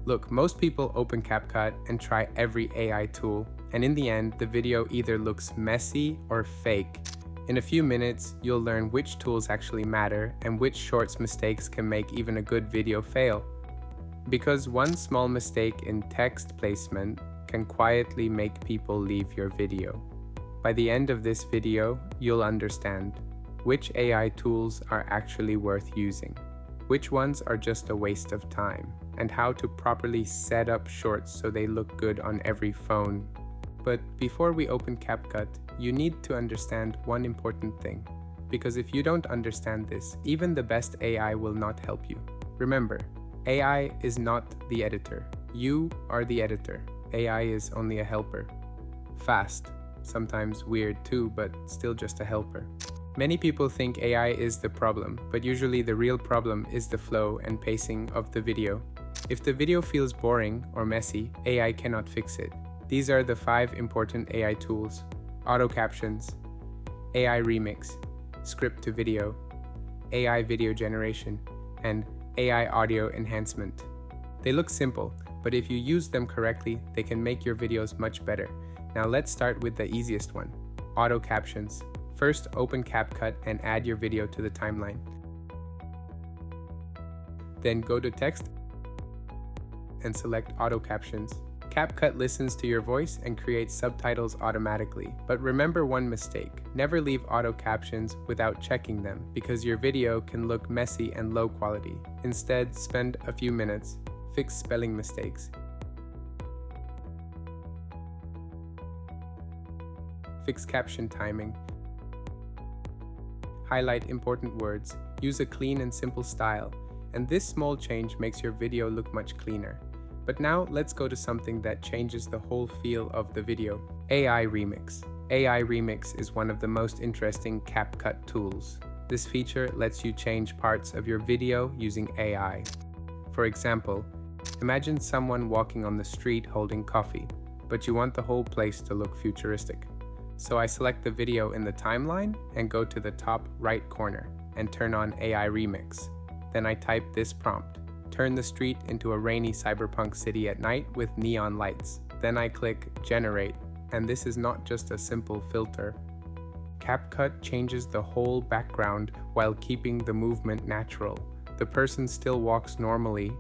Look, most people open CapCut and try every AI tool, and in the end, the video either looks messy or fake. In a few minutes, you'll learn which tools actually matter and which short mistakes can make even a good video fail. Because one small mistake in text placement can quietly make people leave your video. By the end of this video, you'll understand which AI tools are actually worth using, which ones are just a waste of time, and how to properly set up shorts so they look good on every phone. But before we open CapCut, you need to understand one important thing, because if you don't understand this, even the best AI will not help you. Remember, AI is not the editor. You are the editor. AI is only a helper. Fast, sometimes weird too, but still just a helper. Many people think AI is the problem, but usually the real problem is the flow and pacing of the video. If the video feels boring or messy, AI cannot fix it. These are the 5 important AI tools: auto captions, AI remix, script to video, AI video generation, and AI audio enhancement. They look simple, but if you use them correctly, they can make your videos much better. Now let's start with the easiest one, auto captions. First, open CapCut and add your video to the timeline. Then go to text and select auto captions. CapCut listens to your voice and creates subtitles automatically. But remember one mistake: never leave auto captions without checking them, because your video can look messy and low quality. Instead, spend a few minutes, fix spelling mistakes, fix caption timing, highlight important words, use a clean and simple style, and this small change makes your video look much cleaner. But now let's go to something that changes the whole feel of the video: AI remix. AI remix is one of the most interesting CapCut tools. This feature lets you change parts of your video using AI. For example, imagine someone walking on the street holding coffee, but you want the whole place to look futuristic. So I select the video in the timeline and go to the top right corner and turn on AI remix. Then I type this prompt: turn the street into a rainy cyberpunk city at night with neon lights. Then I click generate, and this is not just a simple filter. CapCut changes the whole background while keeping the movement natural. The person still walks normally,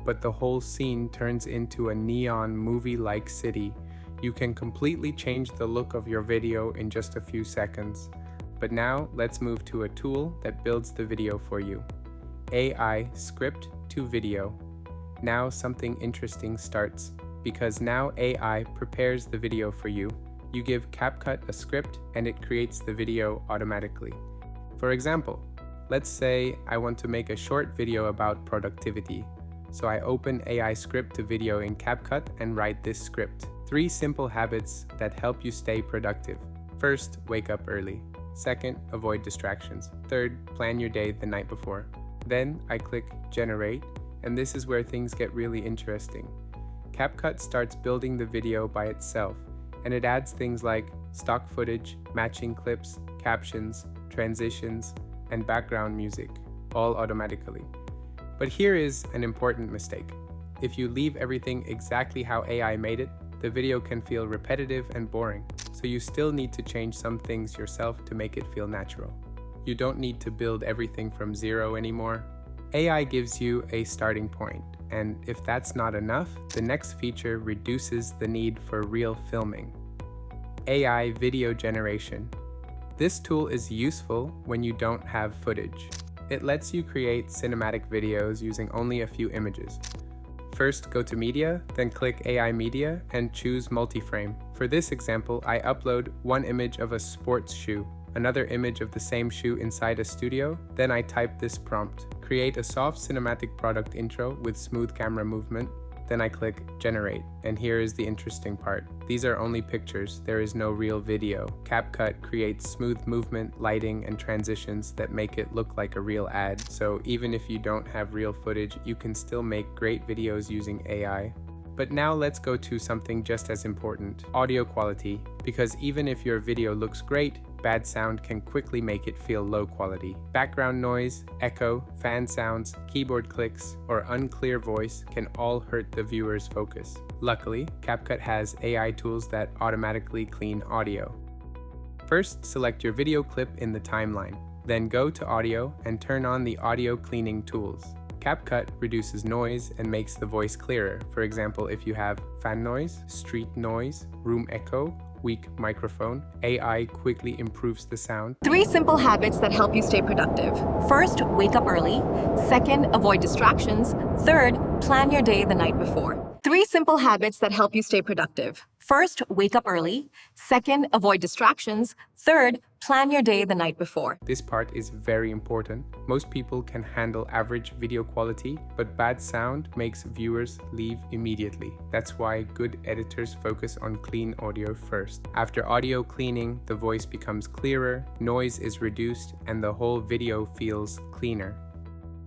but the whole scene turns into a neon movie-like city. You can completely change the look of your video in just a few seconds. But now let's move to a tool that builds the video for you: AI script to video. Now something interesting starts, because now AI prepares the video for you. You give CapCut a script and it creates the video automatically. For example, let's say I want to make a short video about productivity. So I open AI script to video in CapCut and write this script. 3 simple habits that help you stay productive. First, wake up early. Second, avoid distractions. Third, plan your day the night before. Then I click generate, and this is where things get really interesting. CapCut starts building the video by itself, and it adds things like stock footage, matching clips, captions, transitions, and background music, all automatically. But here is an important mistake. If you leave everything exactly how AI made it, the video can feel repetitive and boring. So you still need to change some things yourself to make it feel natural. You don't need to build everything from zero anymore. AI gives you a starting point, and if that's not enough, the next feature reduces the need for real filming. AI video generation. This tool is useful when you don't have footage. It lets you create cinematic videos using only a few images. First, go to Media, then click AI Media and choose Multiframe. For this example, I upload one image of a sports shoe, another image of the same shoe inside a studio, then I type this prompt: create a soft cinematic product intro with smooth camera movement. Then I click generate, and here is the interesting part. These are only pictures, there is no real video. CapCut creates smooth movement, lighting, and transitions that make it look like a real ad. So even if you don't have real footage, you can still make great videos using AI. But now let's go to something just as important: audio quality. Because even if your video looks great, bad sound can quickly make it feel low quality. Background noise, echo, fan sounds, keyboard clicks, or unclear voice can all hurt the viewer's focus. Luckily, CapCut has AI tools that automatically clean audio. First, select your video clip in the timeline. Then go to Audio and turn on the audio cleaning tools. CapCut reduces noise and makes the voice clearer. For example, if you have fan noise, street noise, room echo, weak microphone, AI quickly improves the sound. 3 simple habits that help you stay productive. First, wake up early. Second, avoid distractions. Third, plan your day the night before. 3 simple habits that help you stay productive. First, wake up early. Second, avoid distractions. Third, plan your day the night before. This part is very important. Most people can handle average video quality, but bad sound makes viewers leave immediately. That's why good editors focus on clean audio first. After audio cleaning, the voice becomes clearer, noise is reduced, and the whole video feels cleaner.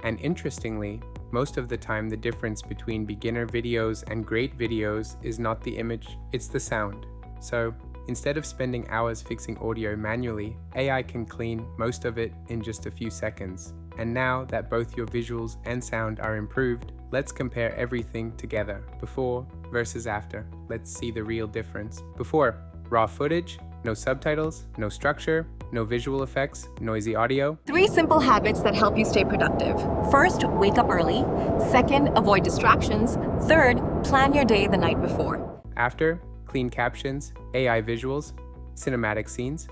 And interestingly, most of the time the difference between beginner videos and great videos is not the image, it's the sound. So, instead of spending hours fixing audio manually, AI can clean most of it in just a few seconds. And now that both your visuals and sound are improved, let's compare everything together, before versus after. Let's see the real difference. Before, raw footage, no subtitles, no structure, no visual effects, noisy audio. 3 simple habits that help you stay productive. First, wake up early. Second, avoid distractions. Third, plan your day the night before. After, clean captions, AI visuals, cinematic scenes,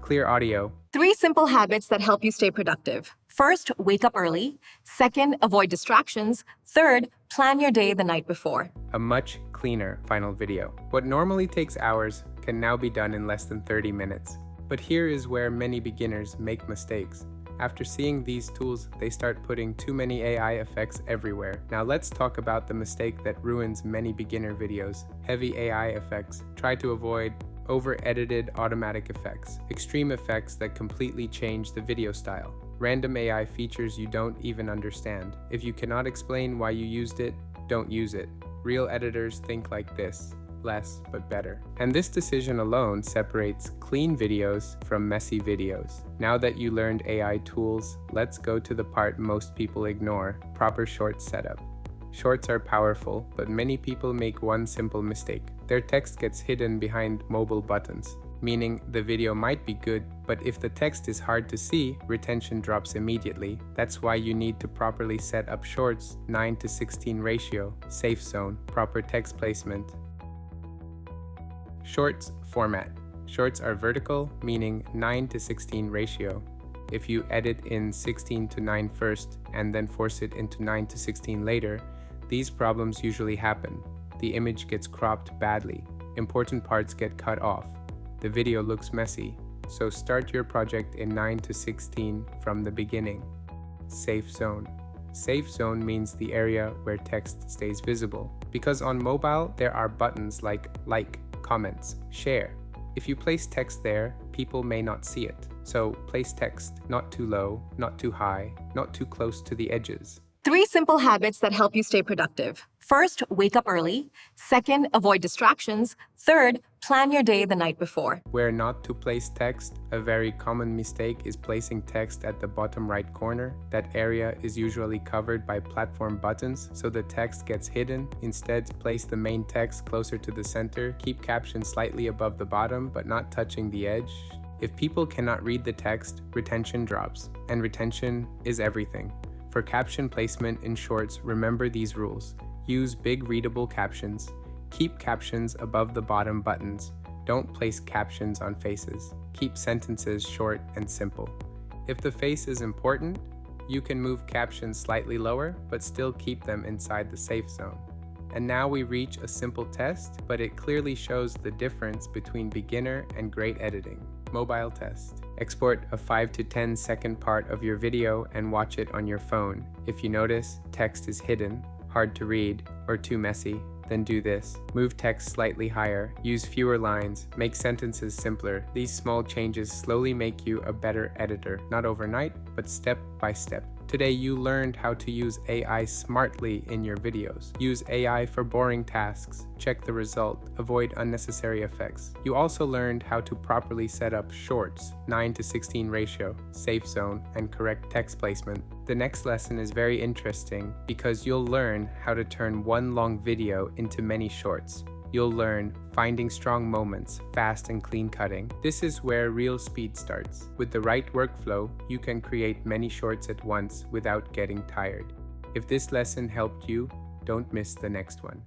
clear audio. 3 simple habits that help you stay productive. First, wake up early. Second, avoid distractions. Third, plan your day the night before. A much cleaner final video. What normally takes hours can now be done in less than 30 minutes. But here is where many beginners make mistakes. After seeing these tools, they start putting too many AI effects everywhere. Now let's talk about the mistake that ruins many beginner videos. Heavy AI effects. Try to avoid over-edited automatic effects. Extreme effects that completely change the video style. Random AI features you don't even understand. If you cannot explain why you used it, don't use it. Real editors think like this. Less but better. And this decision alone separates clean videos from messy videos. Now that you learned AI tools, let's go to the part most people ignore, proper shorts setup. Shorts are powerful, but many people make one simple mistake. Their text gets hidden behind mobile buttons, meaning the video might be good, but if the text is hard to see, retention drops immediately. That's why you need to properly set up shorts, 9:16 ratio, safe zone, proper text placement. Shorts format. Shorts are vertical, meaning 9:16 ratio. If you edit in 16:9 first and then force it into 9:16 later, these problems usually happen. The image gets cropped badly. Important parts get cut off. The video looks messy. So start your project in 9:16 from the beginning. Safe zone. Safe zone means the area where text stays visible. Because on mobile, there are buttons like, comments, share. If you place text there, people may not see it. So place text not too low, not too high, not too close to the edges. 3 simple habits that help you stay productive. First, wake up early. Second, avoid distractions. Third, plan your day the night before. Where not to place text, a very common mistake is placing text at the bottom right corner. That area is usually covered by platform buttons, so the text gets hidden. Instead, place the main text closer to the center. Keep captions slightly above the bottom, but not touching the edge. If people cannot read the text, retention drops, and retention is everything. For caption placement in shorts, remember these rules. Use big readable captions. Keep captions above the bottom buttons. Don't place captions on faces. Keep sentences short and simple. If the face is important, you can move captions slightly lower, but still keep them inside the safe zone. And now we reach a simple test, but it clearly shows the difference between beginner and great editing. Mobile test. Export a 5 to 10 second part of your video and watch it on your phone. If you notice text is hidden, hard to read, or too messy, then do this. Move text slightly higher, use fewer lines, make sentences simpler. These small changes slowly make you a better editor, not overnight, but step by step. Today you learned how to use AI smartly in your videos. Use AI for boring tasks, check the result, avoid unnecessary effects. You also learned how to properly set up shorts, 9:16 ratio, safe zone, and correct text placement. The next lesson is very interesting because you'll learn how to turn one long video into many shorts. You'll learn finding strong moments, fast and clean cutting. This is where real speed starts. With the right workflow, you can create many shorts at once without getting tired. If this lesson helped you, don't miss the next one.